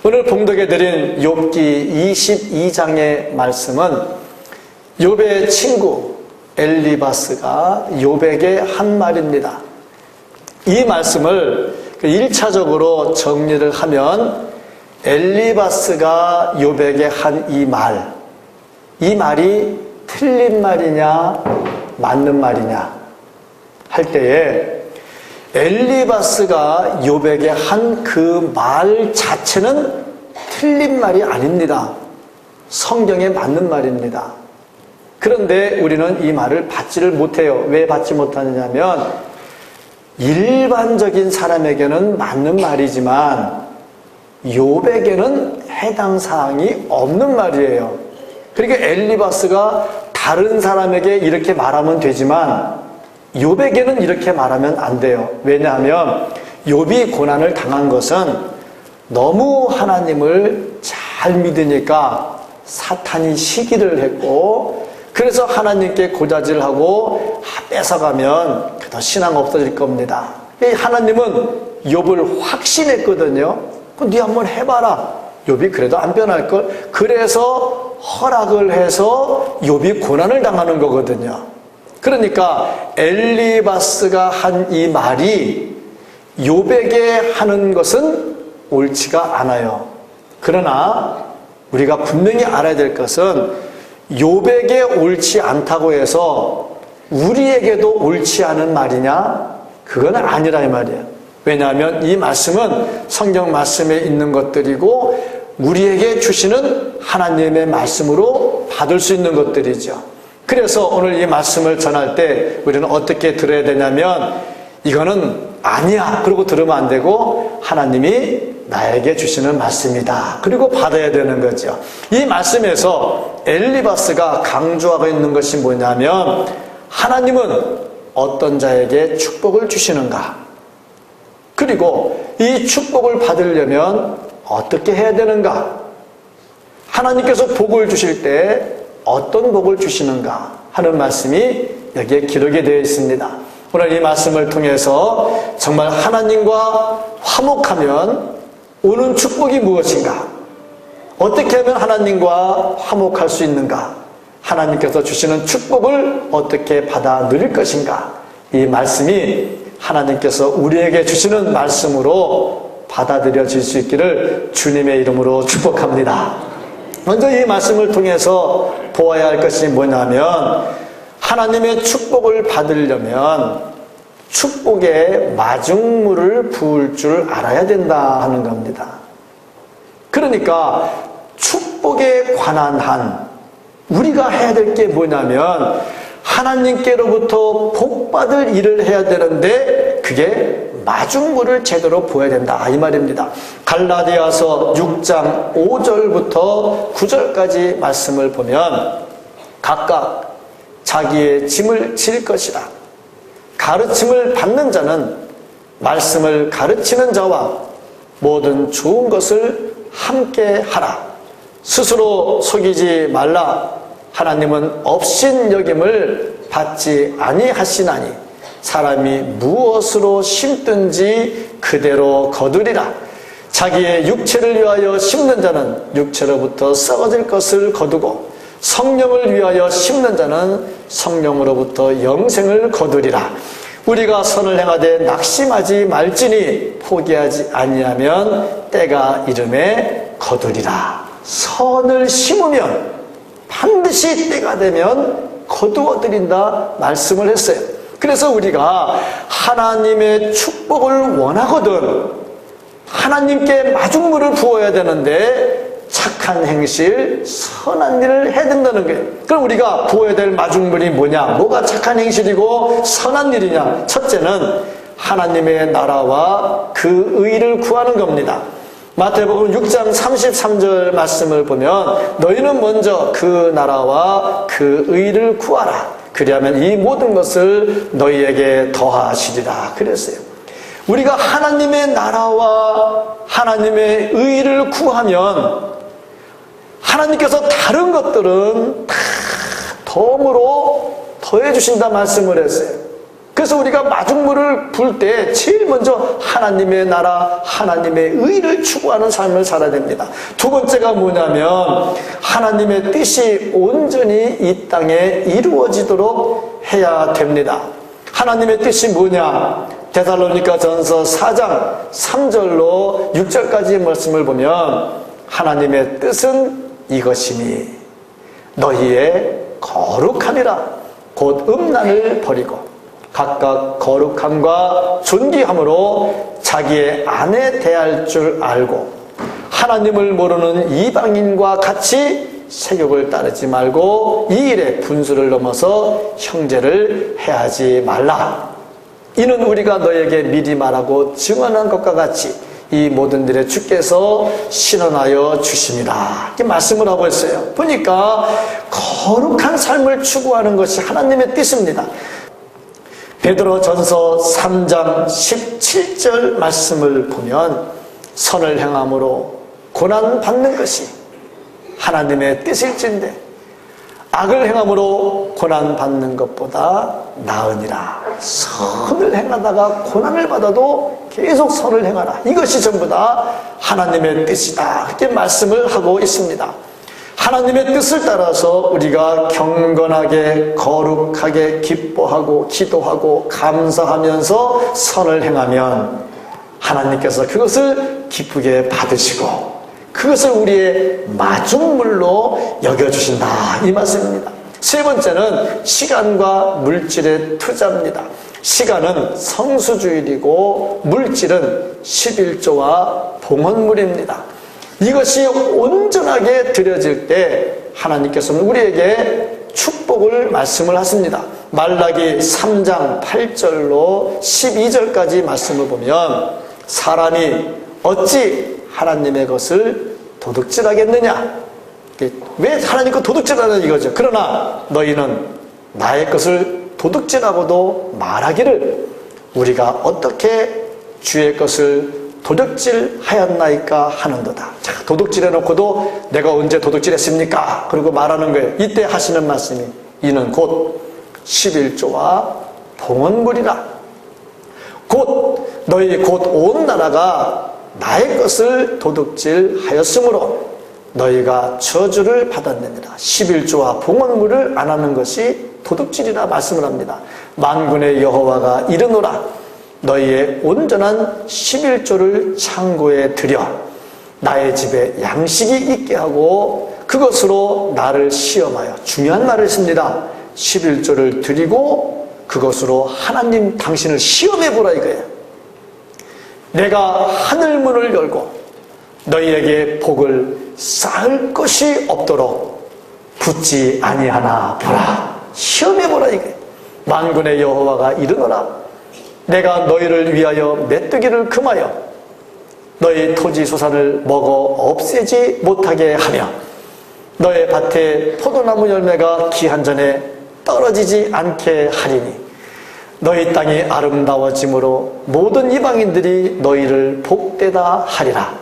오늘 봉독해 드린 욥기 22장의 말씀은 욥의 친구 엘리바스가 욥에게 한 말입니다. 이 말씀을 1차적으로 정리를 하면 엘리바스가 욥에게 한 이 말이 틀린 말이냐 맞는 말이냐 할 때에 엘리바스가 욥에게 한 그 말 자체는 틀린 말이 아닙니다. 성경에 맞는 말입니다. 그런데 우리는 이 말을 받지를 못해요. 왜 받지 못하느냐면 일반적인 사람에게는 맞는 말이지만 욥에게는 해당 사항이 없는 말이에요. 그러니까 엘리바스가 다른 사람에게 이렇게 말하면 되지만 욥에게는 이렇게 말하면 안 돼요. 왜냐하면 욥이 고난을 당한 것은 너무 하나님을 잘 믿으니까 사탄이 시기를 했고, 그래서 하나님께 고자질하고 뺏어가면 더 신앙 없어질 겁니다. 하나님은 욥을 확신했거든요. 네 한번 해봐라. 욥이 그래도 안 변할걸. 그래서 허락을 해서 욥이 고난을 당하는 거거든요. 그러니까 엘리바스가 한 이 말이 욥에게 하는 것은 옳지가 않아요. 그러나 우리가 분명히 알아야 될 것은 욥에게 옳지 않다고 해서 우리에게도 옳지 않은 말이냐? 그건 아니라 이 말이에요. 왜냐하면 이 말씀은 성경 말씀에 있는 것들이고 우리에게 주시는 하나님의 말씀으로 받을 수 있는 것들이죠. 그래서 오늘 이 말씀을 전할 때 우리는 어떻게 들어야 되냐면 이거는 아니야 그러고 들으면 안 되고 하나님이 나에게 주시는 말씀이다 그리고 받아야 되는 거죠. 이 말씀에서 엘리바스가 강조하고 있는 것이 뭐냐면 하나님은 어떤 자에게 축복을 주시는가, 그리고 이 축복을 받으려면 어떻게 해야 되는가, 하나님께서 복을 주실 때 어떤 복을 주시는가 하는 말씀이 여기에 기록이 되어 있습니다. 오늘 이 말씀을 통해서 정말 하나님과 화목하면 오는 축복이 무엇인가, 어떻게 하면 하나님과 화목할 수 있는가, 하나님께서 주시는 축복을 어떻게 받아 누릴 것인가, 이 말씀이 하나님께서 우리에게 주시는 말씀으로 받아들여질 수 있기를 주님의 이름으로 축복합니다. 먼저 이 말씀을 통해서 보아야 할 것이 뭐냐면 하나님의 축복을 받으려면 축복에 마중물을 부을 줄 알아야 된다 하는 겁니다. 그러니까 축복에 관한 한 우리가 해야 될 게 뭐냐면 하나님께로부터 복받을 일을 해야 되는데 그게 마중물을 제대로 부어야 된다 이 말입니다. 갈라디아서 6장 5절부터 9절까지 말씀을 보면 각각 자기의 짐을 질 것이다. 가르침을 받는 자는 말씀을 가르치는 자와 모든 좋은 것을 함께 하라. 스스로 속이지 말라. 하나님은 업신여김을 받지 아니하시나니 사람이 무엇으로 심든지 그대로 거두리라. 자기의 육체를 위하여 심는 자는 육체로부터 썩어질 것을 거두고 성령을 위하여 심는 자는 성령으로부터 영생을 거두리라. 우리가 선을 행하되 낙심하지 말지니 포기하지 아니하면 때가 이름에 거두리라. 선을 심으면 반드시 때가 되면 거두어드린다 말씀을 했어요. 그래서 우리가 하나님의 축복을 원하거든 하나님께 마중물을 부어야 되는데 착한 행실, 선한 일을 해야 된다는 거예요. 그럼 우리가 부어야 될 마중물이 뭐냐? 뭐가 착한 행실이고 선한 일이냐? 첫째는 하나님의 나라와 그 의를 구하는 겁니다. 마태복음 6장 33절 말씀을 보면 너희는 먼저 그 나라와 그 의를 구하라. 그리하면 이 모든 것을 너희에게 더하시리라 그랬어요. 우리가 하나님의 나라와 하나님의 의를 구하면 하나님께서 다른 것들은 다 덤으로 더해 주신다 말씀을 했어요. 그래서 우리가 마중물을 불 때 제일 먼저 하나님의 나라, 하나님의 의를 추구하는 삶을 살아야 됩니다. 두 번째가 뭐냐면 하나님의 뜻이 온전히 이 땅에 이루어지도록 해야 됩니다. 하나님의 뜻이 뭐냐? 데살로니가 전서 4장 3절로 6절까지의 말씀을 보면 하나님의 뜻은 이것이니 너희의 거룩함이라 곧 음란을 버리고 각각 거룩함과 존귀함으로 자기의 아내 대할 줄 알고 하나님을 모르는 이방인과 같이 세욕을 따르지 말고 이 일에 분수를 넘어서 형제를 해하지 말라. 이는 우리가 너에게 미리 말하고 증언한 것과 같이 이 모든 일에 주께서 신원하여 주심이라. 이렇게 말씀을 하고 있어요. 보니까 거룩한 삶을 추구하는 것이 하나님의 뜻입니다. 베드로 전서 3장 17절 말씀을 보면 선을 행함으로 고난받는 것이 하나님의 뜻일진데 악을 행함으로 고난받는 것보다 나으니라. 선을 행하다가 고난을 받아도 계속 선을 행하라. 이것이 전부 다 하나님의 뜻이다. 그렇게 말씀을 하고 있습니다. 하나님의 뜻을 따라서 우리가 경건하게 거룩하게 기뻐하고 기도하고 감사하면서 선을 행하면 하나님께서 그것을 기쁘게 받으시고 그것을 우리의 마중물로 여겨주신다. 이 말씀입니다. 세 번째는 시간과 물질의 투자입니다. 시간은 성수주일이고 물질은 11조와 봉헌물입니다. 이것이 온전하게 드려질 때 하나님께서는 우리에게 축복을 말씀을 하십니다. 말라기 3장 8절로 12절까지 말씀을 보면 사람이 어찌 하나님의 것을 도둑질하겠느냐? 왜 하나님 거 도둑질하는 이거죠. 그러나 너희는 나의 것을 도둑질하고도 말하기를 우리가 어떻게 주의 것을 도둑질하였나이까 하는도다. 자, 도둑질해놓고도 내가 언제 도둑질했습니까? 그리고 말하는 거예요. 이때 하시는 말씀이 이는 곧 11조와 봉헌물이라. 곧 너희 곧 온 나라가 나의 것을 도둑질하였으므로 너희가 저주를 받았느니라. 11조와 봉헌물을 안 하는 것이 도둑질이라 말씀을 합니다. 만군의 여호와가 이르노라. 너희의 온전한 11조를 창고에 들여 나의 집에 양식이 있게 하고 그것으로 나를 시험하여 중요한 말을 씁니다. 11조를 드리고 그것으로 하나님 당신을 시험해보라 이거예요. 내가 하늘문을 열고 너희에게 복을 쌓을 것이 없도록 붙지 아니하나 보라. 시험해보라 이거예요. 만군의 여호와가 이르노라. 내가 너희를 위하여 메뚜기를 금하여 너희 토지 소산을 먹어 없애지 못하게 하며 너의 밭에 포도나무 열매가 기한 전에 떨어지지 않게 하리니 너희 땅이 아름다워짐으로 모든 이방인들이 너희를 복되다 하리라.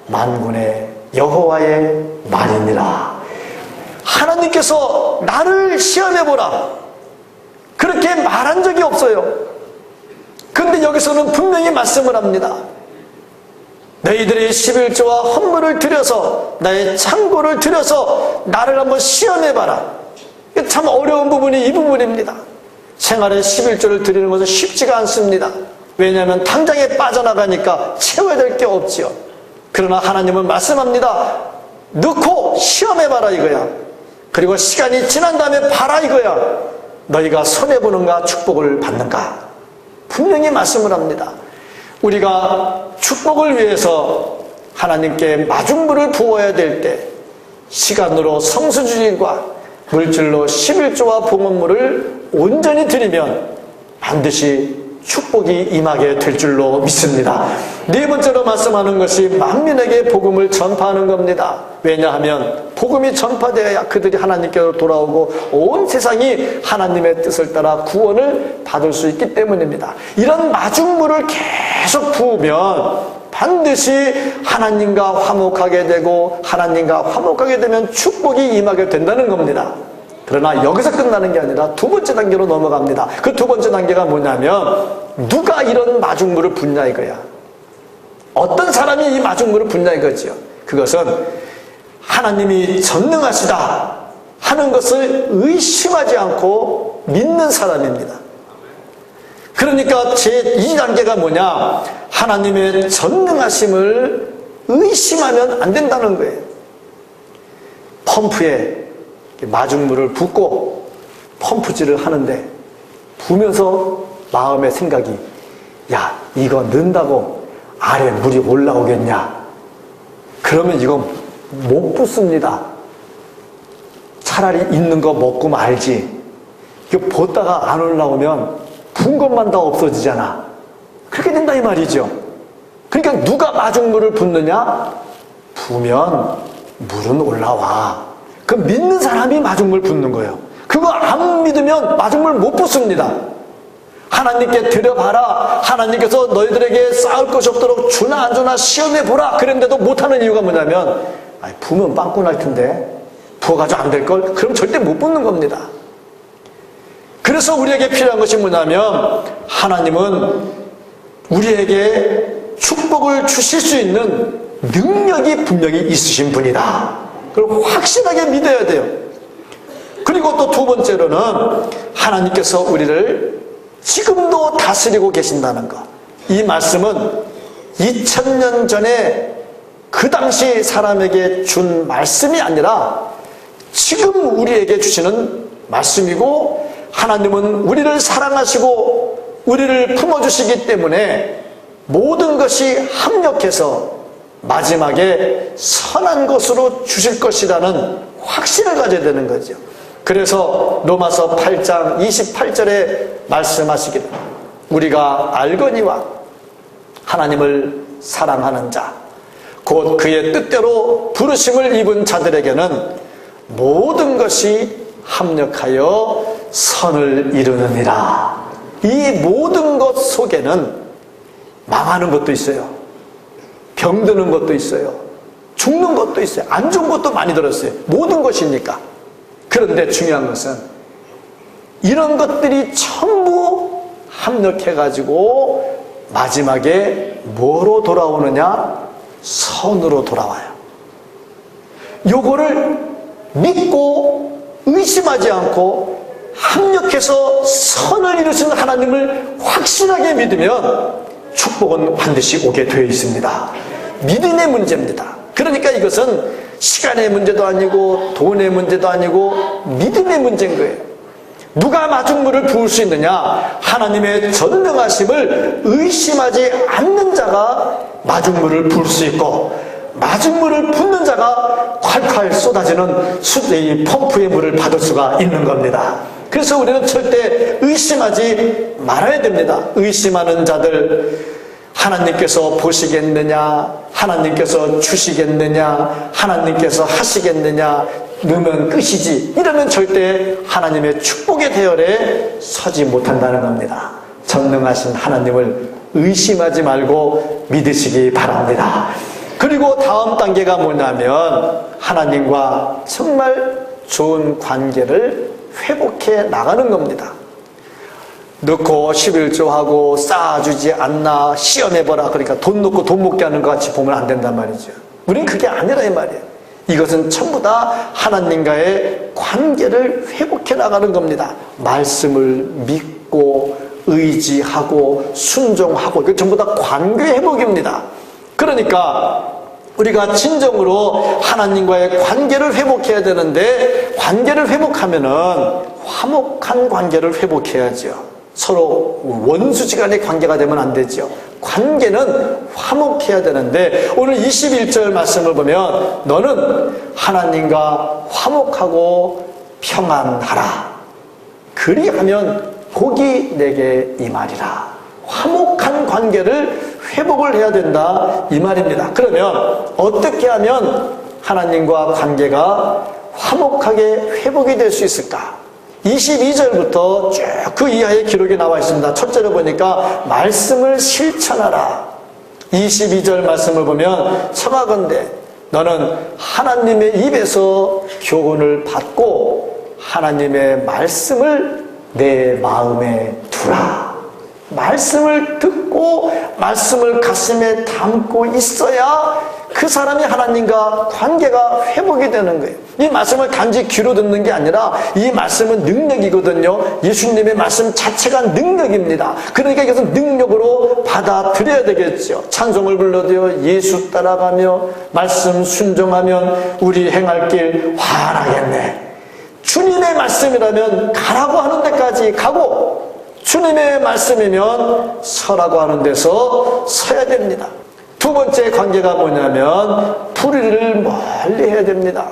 만군의 여호와의 말이니라. 하나님께서 나를 시험해보라 그렇게 말한 적이 없어요. 근데 여기서는 분명히 말씀을 합니다. 너희들이 11조와 헌물을 들여서 나의 창고를 들여서 나를 한번 시험해봐라. 참 어려운 부분이 이 부분입니다. 생활에 11조를 드리는 것은 쉽지가 않습니다. 왜냐하면 당장에 빠져나가니까 채워야 될 게 없지요. 그러나 하나님은 말씀합니다. 넣고 시험해봐라 이거야. 그리고 시간이 지난 다음에 봐라 이거야. 너희가 손해보는가 축복을 받는가. 분명히 말씀을 합니다. 우리가 축복을 위해서 하나님께 마중물을 부어야 될 때 시간으로 성수주일과 물질로 11조와 봉헌물을 온전히 드리면 반드시 축복이 임하게 될 줄로 믿습니다. 네 번째로 말씀하는 것이 만민에게 복음을 전파하는 겁니다. 왜냐하면 복음이 전파되어야 그들이 하나님께로 돌아오고 온 세상이 하나님의 뜻을 따라 구원을 받을 수 있기 때문입니다. 이런 마중물을 계속 부으면 반드시 하나님과 화목하게 되고 하나님과 화목하게 되면 축복이 임하게 된다는 겁니다. 그러나 여기서 끝나는 게 아니라 두 번째 단계로 넘어갑니다. 그 두 번째 단계가 뭐냐면 누가 이런 마중물을 붓냐 이거야. 어떤 사람이 이 마중물을 붓냐 이거지요. 그것은 하나님이 전능하시다 하는 것을 의심하지 않고 믿는 사람입니다. 그러니까 제2단계가 뭐냐? 하나님의 전능하심을 의심하면 안 된다는 거예요. 펌프에 마중물을 붓고 펌프질을 하는데 부면서 마음의 생각이 야, 이거 넣는다고 아래 물이 올라오겠냐? 그러면 이거 못 붓습니다. 차라리 있는 거 먹고 말지. 이거 붓다가 안 올라오면 분 것만 다 없어지잖아. 그렇게 된다 이 말이죠. 그러니까 누가 마중물을 붓느냐? 부면 물은 올라와. 그 믿는 사람이 마중물 붓는 거예요. 그거 안 믿으면 마중물 못 붓습니다. 하나님께 드려봐라. 하나님께서 너희들에게 쌓을 것이 없도록 주나 안 주나 시험해보라. 그랬는데도 못하는 이유가 뭐냐면 부으면 빵꾸 날 텐데 부어가지고 안 될걸? 그럼 절대 못 붓는 겁니다. 그래서 우리에게 필요한 것이 뭐냐면 하나님은 우리에게 축복을 주실 수 있는 능력이 분명히 있으신 분이다. 그걸 확실하게 믿어야 돼요. 그리고 또 두 번째로는 하나님께서 우리를 지금도 다스리고 계신다는 것. 이 말씀은 2000년 전에 그 당시 사람에게 준 말씀이 아니라 지금 우리에게 주시는 말씀이고 하나님은 우리를 사랑하시고 우리를 품어주시기 때문에 모든 것이 합력해서 마지막에 선한 것으로 주실 것이라는 확신을 가져야 되는 거죠. 그래서 로마서 8장 28절에 말씀하시기를 우리가 알거니와 하나님을 사랑하는 자 곧 그의 뜻대로 부르심을 입은 자들에게는 모든 것이 합력하여 선을 이루느니라. 이 모든 것 속에는 망하는 것도 있어요. 병드는 것도 있어요. 죽는 것도 있어요. 안 좋은 것도 많이 들었어요. 모든 것이니까. 그런데 중요한 것은 이런 것들이 전부 합력해가지고 마지막에 뭐로 돌아오느냐? 선으로 돌아와요. 요거를 믿고 의심하지 않고 합력해서 선을 이루시는 하나님을 확실하게 믿으면 축복은 반드시 오게 되어 있습니다. 믿음의 문제입니다. 그러니까 이것은 시간의 문제도 아니고 돈의 문제도 아니고 믿음의 문제인 거예요. 누가 마중물을 부을 수 있느냐? 하나님의 전능하심을 의심하지 않는 자가 마중물을 부을 수 있고 마중물을 붓는 자가 콸콸 쏟아지는 이 펌프의 물을 받을 수가 있는 겁니다. 그래서 우리는 절대 의심하지 말아야 됩니다. 의심하는 자들 하나님께서 보시겠느냐? 하나님께서 주시겠느냐? 하나님께서 하시겠느냐? 넣으면 끝이지. 이러면 절대 하나님의 축복의 대열에 서지 못한다는 겁니다. 전능하신 하나님을 의심하지 말고 믿으시기 바랍니다. 그리고 다음 단계가 뭐냐면 하나님과 정말 좋은 관계를 회복해 나가는 겁니다. 넣고 11조하고 쌓아주지 않나 시험해보라. 그러니까 돈 넣고 돈 먹게 하는 것 같이 보면 안 된단 말이죠. 우린 그게 아니라 이 말이에요. 이것은 전부 다 하나님과의 관계를 회복해 나가는 겁니다. 말씀을 믿고 의지하고 순종하고 이거 전부 다 관계 회복입니다. 그러니까 우리가 진정으로 하나님과의 관계를 회복해야 되는데 관계를 회복하면은 화목한 관계를 회복해야죠. 서로 원수지간의 관계가 되면 안 되죠. 관계는 화목해야 되는데 오늘 21절 말씀을 보면 너는 하나님과 화목하고 평안하라. 그리하면 복이 내게 임하리라. 화목한 관계를 회복을 해야 된다 이 말입니다. 그러면 어떻게 하면 하나님과 관계가 화목하게 회복이 될 수 있을까? 22절부터 쭉 그 이하의 기록이 나와 있습니다. 첫째로 보니까 말씀을 실천하라. 22절 말씀을 보면 청하건대 너는 하나님의 입에서 교훈을 받고 하나님의 말씀을 내 마음에 두라. 말씀을 듣고 말씀을 가슴에 담고 있어야 그 사람이 하나님과 관계가 회복이 되는 거예요. 이 말씀을 단지 귀로 듣는 게 아니라 이 말씀은 능력이거든요. 예수님의 말씀 자체가 능력입니다. 그러니까 이것은 능력으로 받아들여야 되겠죠. 찬송을 불러도요, 예수 따라가며 말씀 순종하면 우리 행할 길 환하겠네. 주님의 말씀이라면 가라고 하는 데까지 가고, 주님의 말씀이면 서라고 하는 데서 서야 됩니다. 두 번째 관계가 뭐냐면 불의를 멀리 해야 됩니다.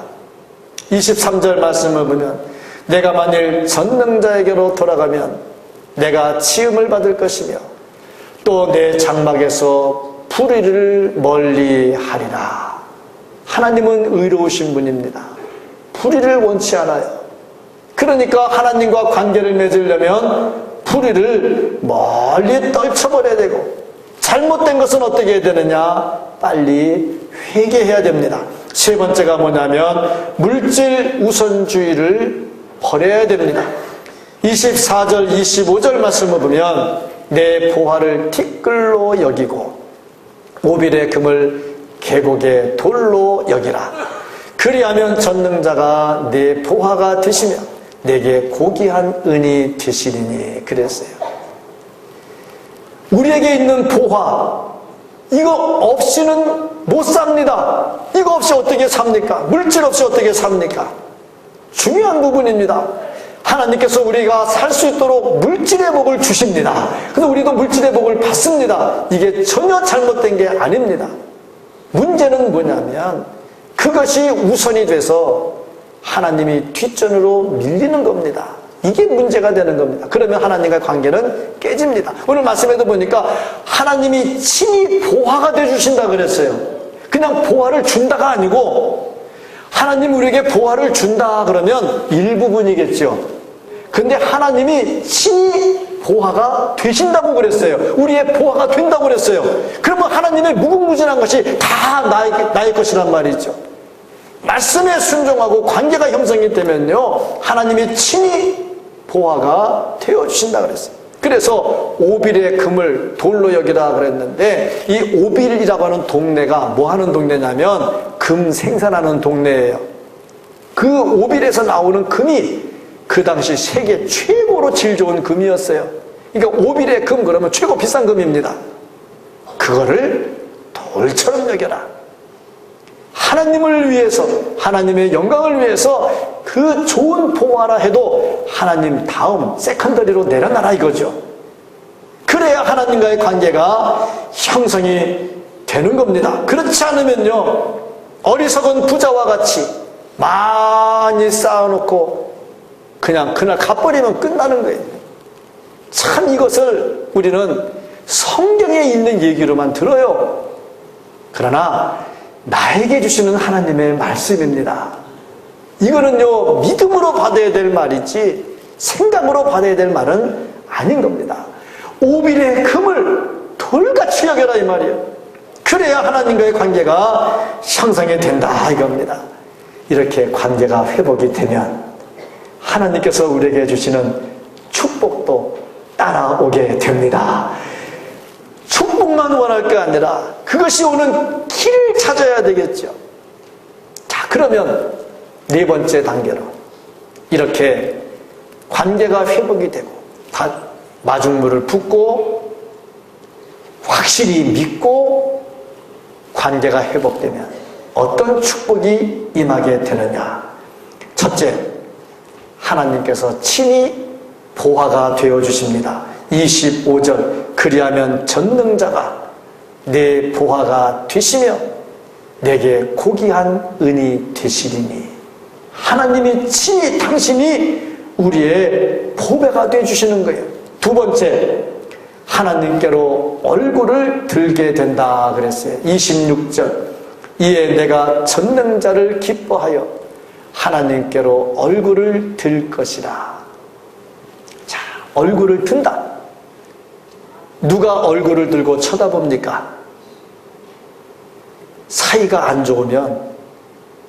23절 말씀을 보면 내가 만일 전능자에게로 돌아가면 내가 치음을 받을 것이며 또 내 장막에서 불의를 멀리 하리라. 하나님은 의로우신 분입니다. 불의를 원치 않아요. 그러니까 하나님과 관계를 맺으려면 불의를 멀리 떨쳐버려야 되고, 잘못된 것은 어떻게 해야 되느냐? 빨리 회개해야 됩니다. 세 번째가 뭐냐면 물질 우선주의를 버려야 됩니다. 24절 25절 말씀을 보면 내 보화를 티끌로 여기고 오빌의 금을 계곡의 돌로 여기라. 그리하면 전능자가 내 보화가 되시며 내게 고귀한 은이 되시리니. 그랬어요. 우리에게 있는 보화, 이거 없이는 못 삽니다. 이거 없이 어떻게 삽니까? 물질 없이 어떻게 삽니까? 중요한 부분입니다. 하나님께서 우리가 살 수 있도록 물질의 복을 주십니다. 그래서 우리도 물질의 복을 받습니다. 이게 전혀 잘못된 게 아닙니다. 문제는 뭐냐면 그것이 우선이 돼서 하나님이 뒷전으로 밀리는 겁니다. 이게 문제가 되는 겁니다. 그러면 하나님과의 관계는 깨집니다. 오늘 말씀에도 보니까 하나님이 친히 보화가 되어주신다 그랬어요. 그냥 보화를 준다가 아니고, 하나님 우리에게 보화를 준다 그러면 일부분이겠죠. 근데 하나님이 친히 보화가 되신다고 그랬어요. 우리의 보화가 된다고 그랬어요. 그러면 하나님의 무궁무진한 것이 다 나의 것이란 말이죠. 말씀에 순종하고 관계가 형성이 되면요, 하나님이 친히 보화가 되어주신다 그랬어요. 그래서 오빌의 금을 돌로 여기라 그랬는데, 이 오빌이라고 하는 동네가 뭐 하는 동네냐면 금 생산하는 동네예요. 그 오빌에서 나오는 금이 그 당시 세계 최고로 질 좋은 금이었어요. 그러니까 오빌의 금 그러면 최고 비싼 금입니다. 그거를 돌처럼 여겨라. 하나님을 위해서, 하나님의 영광을 위해서 그 좋은 보화라 해도 하나님 다음 세컨더리로 내려놔라 이거죠. 그래야 하나님과의 관계가 형성이 되는 겁니다. 그렇지 않으면요, 어리석은 부자와 같이 많이 쌓아놓고 그냥 그날 갚아버리면 끝나는 거예요. 참 이것을 우리는 성경에 있는 얘기로만 들어요. 그러나 나에게 주시는 하나님의 말씀입니다. 이거는요, 믿음으로 받아야 될 말이지 생각으로 받아야 될 말은 아닌 겁니다. 오빌의 금을 돌같이 여겨라 이 말이에요. 그래야 하나님과의 관계가 형성이 된다 이겁니다. 이렇게 관계가 회복이 되면 하나님께서 우리에게 주시는 축복도 따라오게 됩니다. 축복만 원할 게 아니라 그것이 오는 길을 찾아야 되겠죠. 자, 그러면 네 번째 단계로 이렇게 관계가 회복이 되고 마중물을 붓고 확실히 믿고 관계가 회복되면 어떤 축복이 임하게 되느냐. 첫째, 하나님께서 친히 보화가 되어주십니다. 25절 그리하면 전능자가 내 보화가 되시며 내게 고귀한 은이 되시리니. 하나님이 친히 당신이 우리의 보배가 되어주시는 거예요. 두 번째, 하나님께로 얼굴을 들게 된다 그랬어요. 26절 이에 내가 전능자를 기뻐하여 하나님께로 얼굴을 들 것이라. 자, 얼굴을 든다. 누가 얼굴을 들고 쳐다봅니까? 사이가 안 좋으면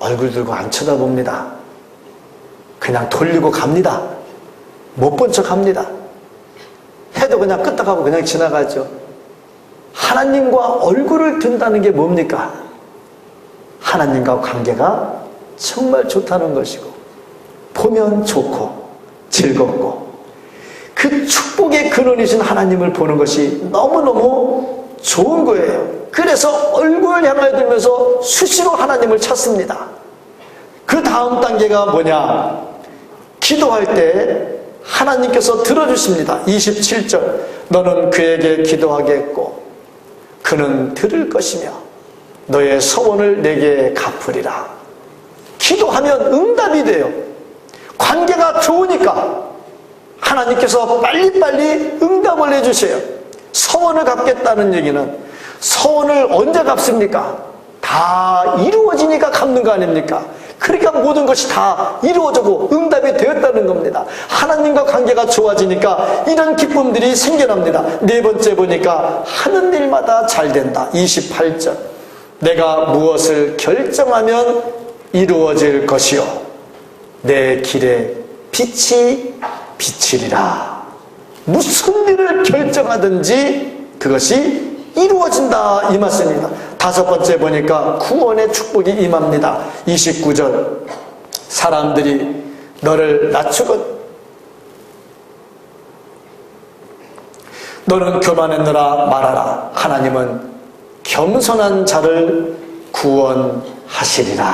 얼굴 들고 안 쳐다봅니다. 그냥 돌리고 갑니다. 못 본 척 합니다. 해도 그냥 끄떡하고 그냥 지나가죠. 하나님과 얼굴을 둔다는 게 뭡니까? 하나님과 관계가 정말 좋다는 것이고, 보면 좋고 즐겁고, 그 축복의 근원이신 하나님을 보는 것이 너무너무 좋은 거예요. 그래서 얼굴을 향하여 들면서 수시로 하나님을 찾습니다. 그 다음 단계가 뭐냐? 기도할 때 하나님께서 들어주십니다. 27절, 너는 그에게 기도하겠고 그는 들을 것이며 너의 서원을 내게 갚으리라. 기도하면 응답이 돼요. 관계가 좋으니까 하나님께서 빨리빨리 응답을 해주세요. 서원을 갚겠다는 얘기는 서원을 언제 갚습니까? 다 이루어지니까 갚는 거 아닙니까? 그러니까 모든 것이 다 이루어지고 응답이 되었다는 겁니다. 하나님과 관계가 좋아지니까 이런 기쁨들이 생겨납니다. 네 번째 보니까 하는 일마다 잘 된다. 28절, 내가 무엇을 결정하면 이루어질 것이요 내 길에 빛이 비치리라. 무슨 일을 결정하든지 그것이 이루어진다, 이 말씀입니다. 다섯 번째 보니까 구원의 축복이 임합니다. 29절, 사람들이 너를 낮추건 너는 교만했느라 말하라. 하나님은 겸손한 자를 구원하시리라.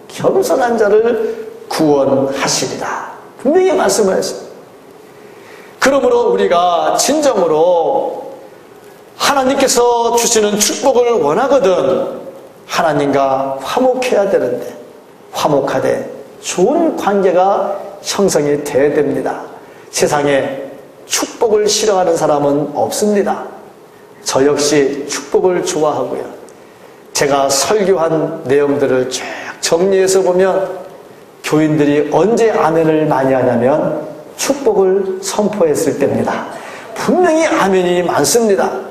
겸손한 자를 구원하시리라. 분명히 말씀을 했습니다. 그러므로 우리가 진정으로 하나님께서 주시는 축복을 원하거든 하나님과 화목해야 되는데, 화목하되 좋은 관계가 형성이 돼야 됩니다. 세상에 축복을 싫어하는 사람은 없습니다. 저 역시 축복을 좋아하고요. 제가 설교한 내용들을 쭉 정리해서 보면 교인들이 언제 아멘을 많이 하냐면 축복을 선포했을 때입니다. 분명히 아멘이 많습니다.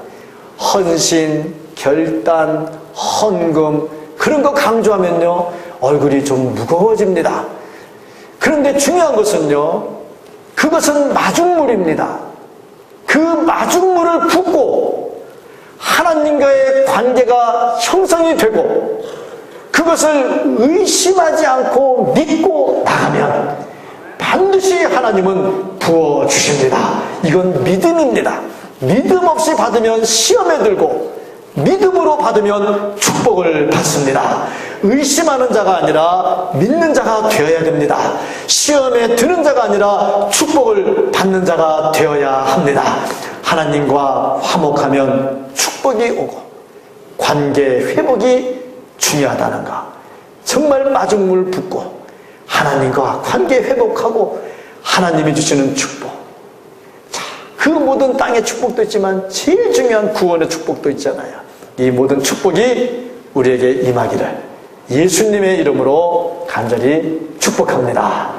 헌신, 결단, 헌금, 그런 거 강조하면요 얼굴이 좀 무거워집니다. 그런데 중요한 것은요, 그것은 마중물입니다. 그 마중물을 붓고 하나님과의 관계가 형성이 되고 그것을 의심하지 않고 믿고 나가면 반드시 하나님은 부어주십니다. 이건 믿음입니다. 믿음 없이 받으면 시험에 들고 믿음으로 받으면 축복을 받습니다. 의심하는 자가 아니라 믿는 자가 되어야 됩니다. 시험에 드는 자가 아니라 축복을 받는 자가 되어야 합니다. 하나님과 화목하면 축복이 오고 관계 회복이 중요하다는 거, 정말 마중물 붓고 하나님과 관계 회복하고 하나님이 주시는 축복, 그 모든 땅의 축복도 있지만 제일 중요한 구원의 축복도 있잖아요. 이 모든 축복이 우리에게 임하기를 예수님의 이름으로 간절히 축복합니다.